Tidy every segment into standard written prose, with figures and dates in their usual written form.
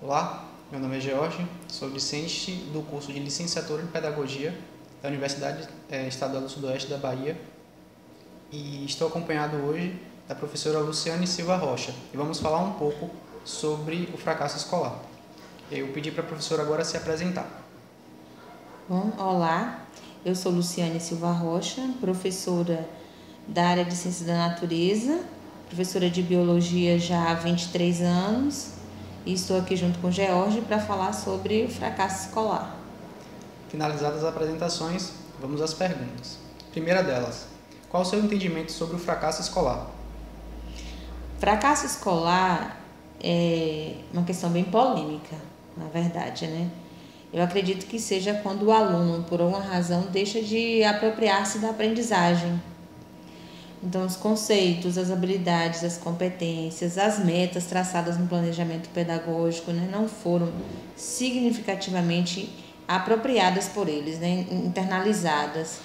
Olá, meu nome é George, sou discente do curso de Licenciatura em Pedagogia da Universidade Estadual do Sudoeste da Bahia e estou acompanhado hoje da professora Luciane Silva Rocha e vamos falar um pouco sobre o fracasso escolar. Eu pedi para a professora agora se apresentar. Bom, olá, eu sou Luciane Silva Rocha, professora da área de Ciências da Natureza, professora de Biologia já há 23 anos e estou aqui junto com o George para falar sobre o fracasso escolar. Finalizadas as apresentações, vamos às perguntas. Primeira delas, qual o seu entendimento sobre o fracasso escolar? Fracasso escolar é uma questão bem polêmica, na verdade, né? Eu acredito que seja quando o aluno, por alguma razão, deixa de apropriar-se da aprendizagem. Então, os conceitos, as habilidades, as competências, as metas traçadas no planejamento pedagógico, né, não foram significativamente apropriadas por eles, né, internalizadas.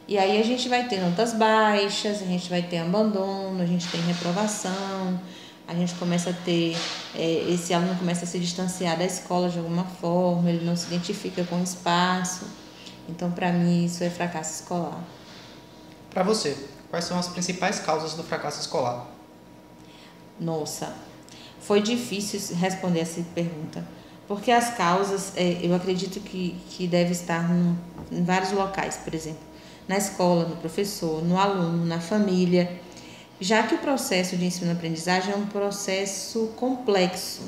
E aí a gente vai ter notas baixas, a gente vai ter abandono, a gente tem reprovação, a gente começa a ter, esse aluno começa a se distanciar da escola de alguma forma, ele não se identifica com o espaço. Então, para mim, isso é fracasso escolar. Para você, quais são as principais causas do fracasso escolar? Nossa, foi difícil responder essa pergunta, porque as causas, eu acredito que deve estar em vários locais, por exemplo, na escola, no professor, no aluno, na família, já que o processo de ensino-aprendizagem é um processo complexo,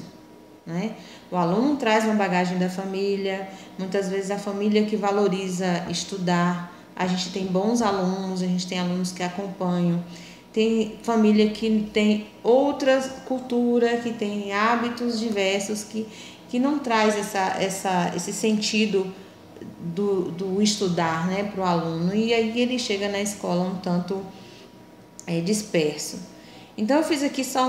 né? O aluno traz uma bagagem da família, muitas vezes a família que valoriza estudar, a gente tem bons alunos, a gente tem alunos que acompanham, tem família que tem outra cultura, que tem hábitos diversos, que não traz esse sentido do estudar, né, para o aluno, e aí ele chega na escola um tanto disperso. Então eu fiz aqui só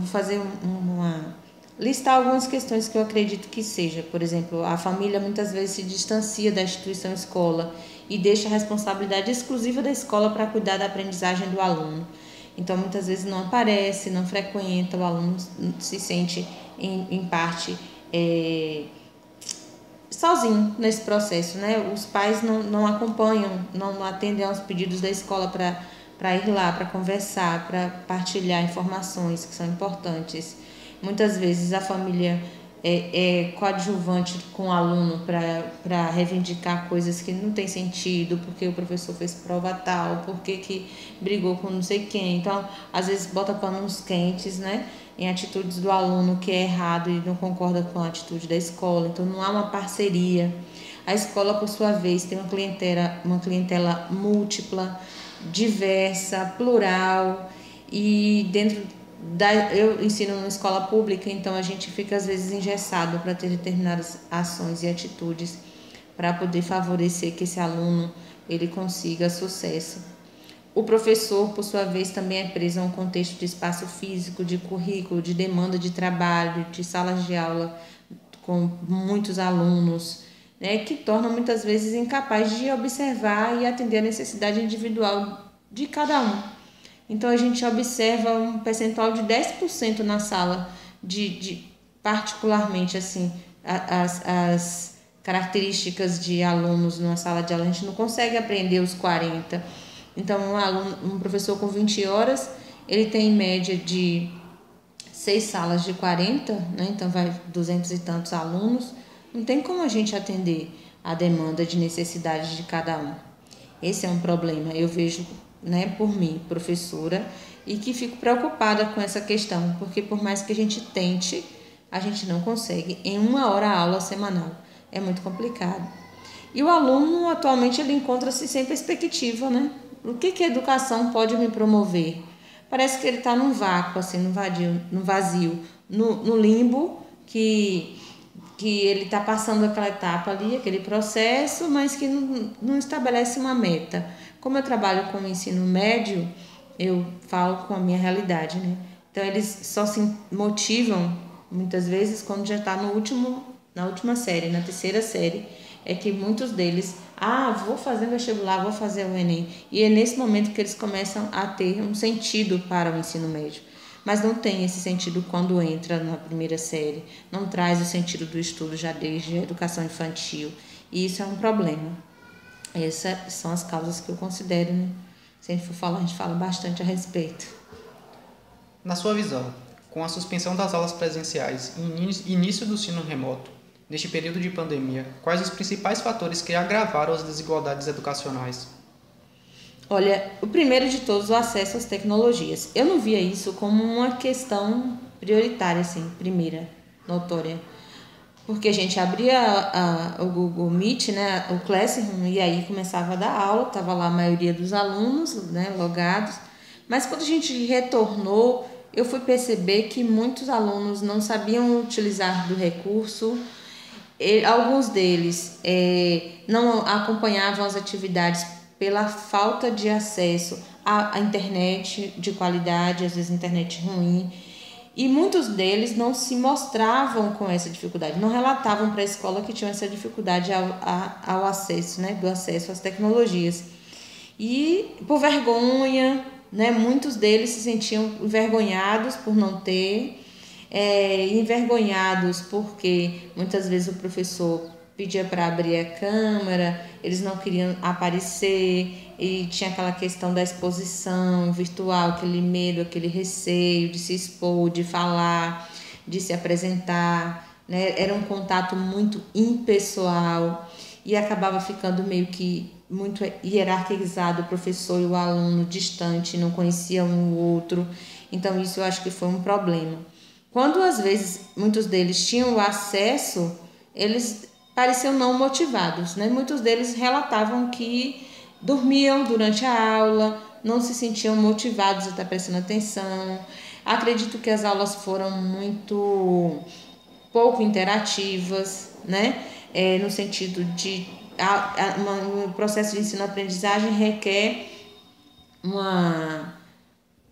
fazer uma listar algumas questões que eu acredito que seja. Por exemplo, a família muitas vezes se distancia da instituição escola e deixa a responsabilidade exclusiva da escola para cuidar da aprendizagem do aluno. Então, muitas vezes não aparece, não frequenta, o aluno se sente, em parte, sozinho nesse processo, né? Os pais não acompanham, não atendem aos pedidos da escola para ir lá, para conversar, para partilhar informações que são importantes. Muitas vezes a família é coadjuvante com o aluno para reivindicar coisas que não tem sentido, porque o professor fez prova tal, porque que brigou com não sei quem. Então, às vezes bota panos quentes, né, em atitudes do aluno que é errado e não concorda com a atitude da escola. Então, não há uma parceria. A escola, por sua vez, tem uma clientela múltipla, diversa, plural, e eu ensino numa escola pública, então a gente fica às vezes engessado para ter determinadas ações e atitudes para poder favorecer que esse aluno ele consiga sucesso. O professor, por sua vez, também é preso a um contexto de espaço físico, de currículo, de demanda de trabalho, de salas de aula com muitos alunos, né, que tornam muitas vezes incapaz de observar e atender a necessidade individual de cada um. Então a gente observa um percentual de 10% na sala, particularmente assim, as características de alunos numa sala de aula, a gente não consegue aprender os 40. Então um professor com 20 horas, ele tem em média de 6 salas de 40, né? Então vai 200 e tantos alunos. Não tem como a gente atender a demanda de necessidades de cada um. Esse é um problema, eu vejo, né, por mim, professora, e que fico preocupada com essa questão, porque por mais que a gente tente, a gente não consegue em 1 hora a aula semanal. É muito complicado. E o aluno, atualmente, ele encontra-se sem perspectiva, né? O que a educação pode me promover? Parece que ele está num vácuo, assim, no vazio, no limbo, que ele está passando aquela etapa ali, aquele processo, mas que não estabelece uma meta. Como eu trabalho com o ensino médio, eu falo com a minha realidade, né? Então, eles só se motivam, muitas vezes, quando já está na última série, na terceira série, é que muitos deles, vou fazer o vestibular, vou fazer o Enem. E é nesse momento que eles começam a ter um sentido para o ensino médio. mas não tem esse sentido quando entra na primeira série, não traz o sentido do estudo já desde a educação infantil, e isso é um problema. Essas são as causas que eu considero, né? Se a gente for falar, a gente fala bastante a respeito. Na sua visão, com a suspensão das aulas presenciais e início do ensino remoto, neste período de pandemia, quais os principais fatores que agravaram as desigualdades educacionais? Olha, o primeiro de todos, o acesso às tecnologias. Eu não via isso como uma questão prioritária, assim, primeira, notória. Porque a gente abria o Google Meet, né, o Classroom, e aí começava a dar aula, estava lá a maioria dos alunos, né, logados. Mas quando a gente retornou, eu fui perceber que muitos alunos não sabiam utilizar do recurso, alguns deles não acompanhavam as atividades pela falta de acesso à internet de qualidade, às vezes internet ruim. E muitos deles não se mostravam com essa dificuldade, não relatavam para a escola que tinham essa dificuldade ao acesso, né, do acesso às tecnologias. E por vergonha, né, muitos deles se sentiam envergonhados por não ter, envergonhados porque muitas vezes o professor pedia para abrir a câmera, eles não queriam aparecer, e tinha aquela questão da exposição virtual, aquele medo, aquele receio de se expor, de falar, de se apresentar, né? Era um contato muito impessoal e acabava ficando meio que muito hierarquizado, o professor e o aluno distante, não conheciam um o outro. Então isso eu acho que foi um problema. Quando às vezes muitos deles tinham o acesso, eles pareciam não motivados, né? Muitos deles relatavam que dormiam durante a aula, não se sentiam motivados a estar prestando atenção. Acredito que as aulas foram muito pouco interativas, né? No sentido de um processo de ensino-aprendizagem requer uma,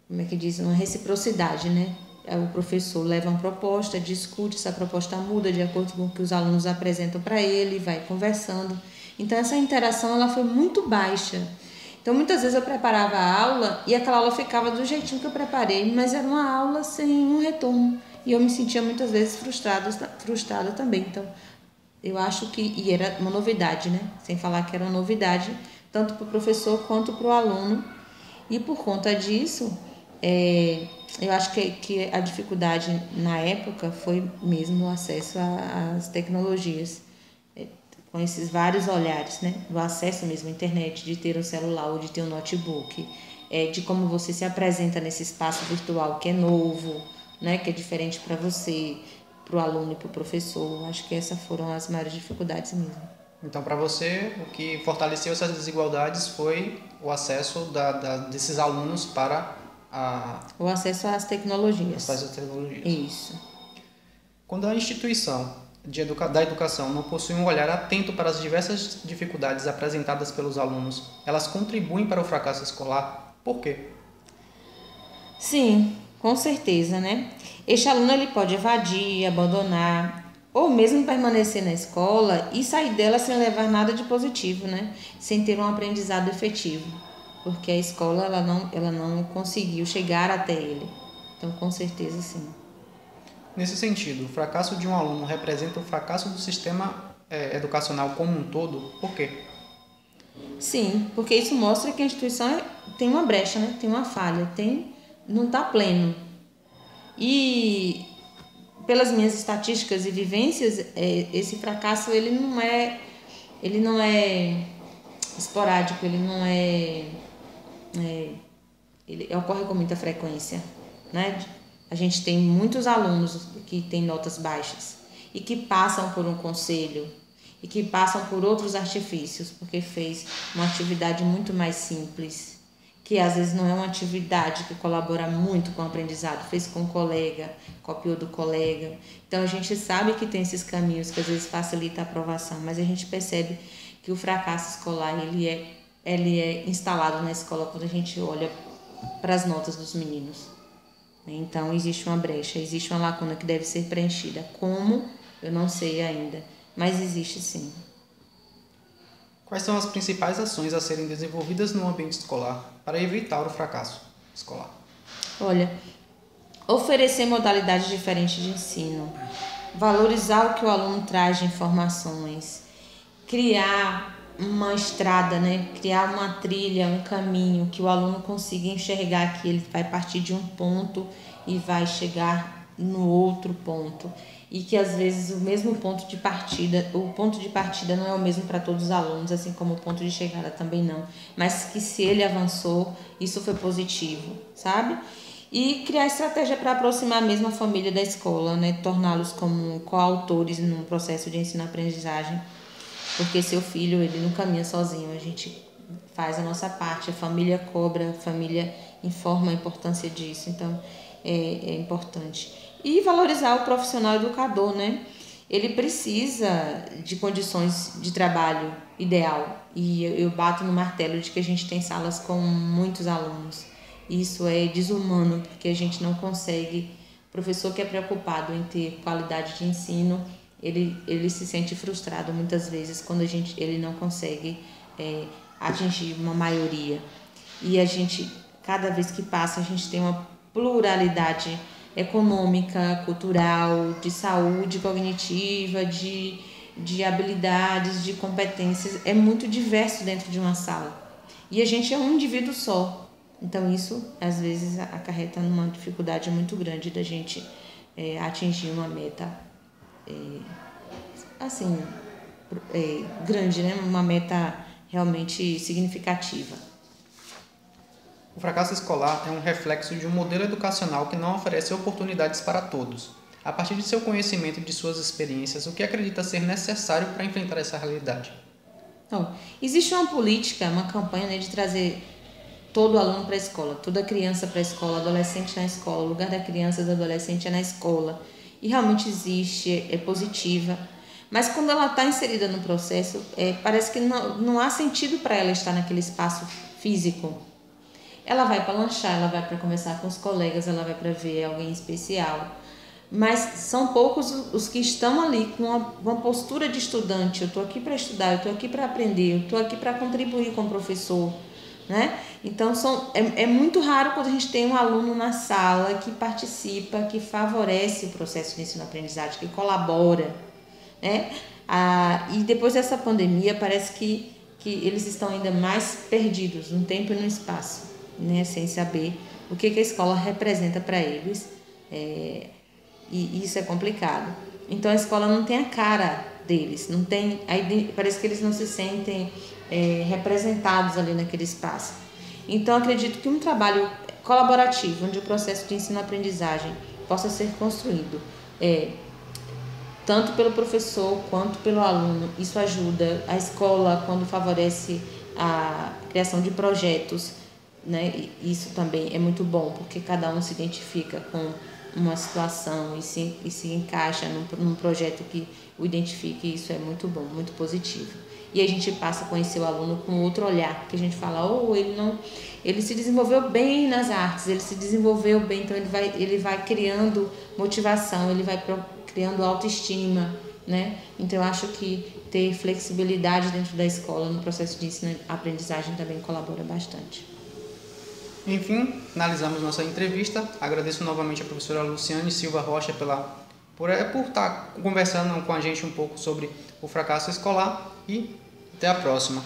como é que diz, uma reciprocidade, né? O professor leva uma proposta, discute, essa proposta muda de acordo com o que os alunos apresentam para ele, vai conversando. Então essa interação ela foi muito baixa. Então muitas vezes eu preparava a aula e aquela aula ficava do jeitinho que eu preparei, mas era uma aula sem um retorno. E eu me sentia muitas vezes frustrada também. Então eu acho que, e era uma novidade, né? Sem falar que era uma novidade, tanto para o professor quanto para o aluno. E por conta disso, eu acho que a dificuldade na época foi mesmo o acesso às tecnologias, com esses vários olhares, né? Do acesso mesmo à internet, de ter um celular ou de ter um notebook, de como você se apresenta nesse espaço virtual que é novo, né? Que é diferente para você, para o aluno e para o professor. Acho que essas foram as maiores dificuldades mesmo. Então, para você, o que fortaleceu essas desigualdades foi o acesso desses alunos para o acesso às tecnologias. Acesso às tecnologias. Isso. Quando a instituição da educação não possui um olhar atento para as diversas dificuldades apresentadas pelos alunos, elas contribuem para o fracasso escolar. Por quê? Sim, com certeza, né? Este aluno ele pode evadir, abandonar, ou mesmo permanecer na escola e sair dela sem levar nada de positivo, né? Sem ter um aprendizado efetivo, porque a escola ela não conseguiu chegar até ele. Então, com certeza, sim. Nesse sentido, o fracasso de um aluno representa o fracasso do sistema educacional como um todo. Por quê? Sim, porque isso mostra que a instituição tem uma brecha, né? Tem uma falha, não está pleno. E pelas minhas estatísticas e vivências, esse fracasso ele não é esporádico, ele ocorre com muita frequência, né? A gente tem muitos alunos que têm notas baixas e que passam por um conselho e que passam por outros artifícios, porque fez uma atividade muito mais simples, que às vezes não é uma atividade que colabora muito com o aprendizado, fez com um colega, copiou do colega. Então a gente sabe que tem esses caminhos que às vezes facilita a aprovação, mas a gente percebe que o fracasso escolar ele é instalado na escola quando a gente olha para as notas dos meninos. Então existe uma brecha, existe uma lacuna que deve ser preenchida. Como? Eu não sei ainda, mas existe sim. Quais são as principais ações a serem desenvolvidas no ambiente escolar para evitar o fracasso escolar? Olha, Oferecer modalidades diferentes de ensino, valorizar o que o aluno traz de informações, criar uma estrada, né? Criar uma trilha, um caminho que o aluno consiga enxergar que ele vai partir de um ponto e vai chegar no outro ponto. E que às vezes o mesmo ponto de partida, o ponto de partida não é o mesmo para todos os alunos, assim como o ponto de chegada também não. Mas que se ele avançou, isso foi positivo, sabe? E criar estratégia para aproximar mesmo a família da escola, né? Torná-los como coautores no processo de ensino-aprendizagem. Porque seu filho, ele não caminha sozinho, a gente faz a nossa parte, a família cobra, a família informa a importância disso, então é importante. E valorizar o profissional educador, né? Ele precisa de condições de trabalho ideal. E eu bato no martelo de que a gente tem salas com muitos alunos. Isso é desumano, porque a gente não consegue. O professor que é preocupado em ter qualidade de ensino, ele se sente frustrado muitas vezes quando ele não consegue atingir uma maioria. E a gente, cada vez que passa, a gente tem uma pluralidade econômica, cultural, de saúde cognitiva, de habilidades, de competências. É muito diverso dentro de uma sala. E a gente é um indivíduo só. Então isso, às vezes, acarreta numa dificuldade muito grande da gente atingir uma meta grande, né? Uma meta realmente significativa. O fracasso escolar é um reflexo de um modelo educacional que não oferece oportunidades para todos. A partir de seu conhecimento e de suas experiências, o que acredita ser necessário para enfrentar essa realidade? Então, existe uma política, uma campanha, né, de trazer todo aluno para a escola, toda criança para a escola, adolescente na escola, o lugar da criança e do adolescente é na escola. E realmente existe, é positiva. Mas quando ela está inserida no processo, parece que não há sentido para ela estar naquele espaço físico. Ela vai para lanchar, ela vai para conversar com os colegas, ela vai para ver alguém especial. Mas são poucos os que estão ali com uma postura de estudante. Eu estou aqui para estudar, eu estou aqui para aprender, eu estou aqui para contribuir com o professor, né? Então é muito raro quando a gente tem um aluno na sala que participa, que favorece o processo de ensino-aprendizagem, que colabora, né? E depois dessa pandemia parece que eles estão ainda mais perdidos no tempo e no espaço, né? Sem saber o que a escola representa para eles, e isso é complicado. Então a escola não tem a cara deles, não tem, parece que eles não se sentem representados ali naquele espaço. Então acredito que um trabalho colaborativo, onde o processo de ensino-aprendizagem possa ser construído tanto pelo professor quanto pelo aluno, isso ajuda. A escola, quando favorece a criação de projetos, né, isso também é muito bom, porque cada um se identifica com uma situação e se encaixa num projeto que o identifique, e isso é muito bom, muito positivo. E a gente passa a conhecer o aluno com outro olhar, que a gente fala, ele se desenvolveu bem nas artes, ele se desenvolveu bem, então ele vai criando motivação, ele vai criando autoestima, né? Então eu acho que ter flexibilidade dentro da escola no processo de ensino-aprendizagem também colabora bastante. Enfim, finalizamos nossa entrevista. Agradeço novamente a professora Luciane Silva Rocha por estar conversando com a gente um pouco sobre o fracasso escolar e até a próxima.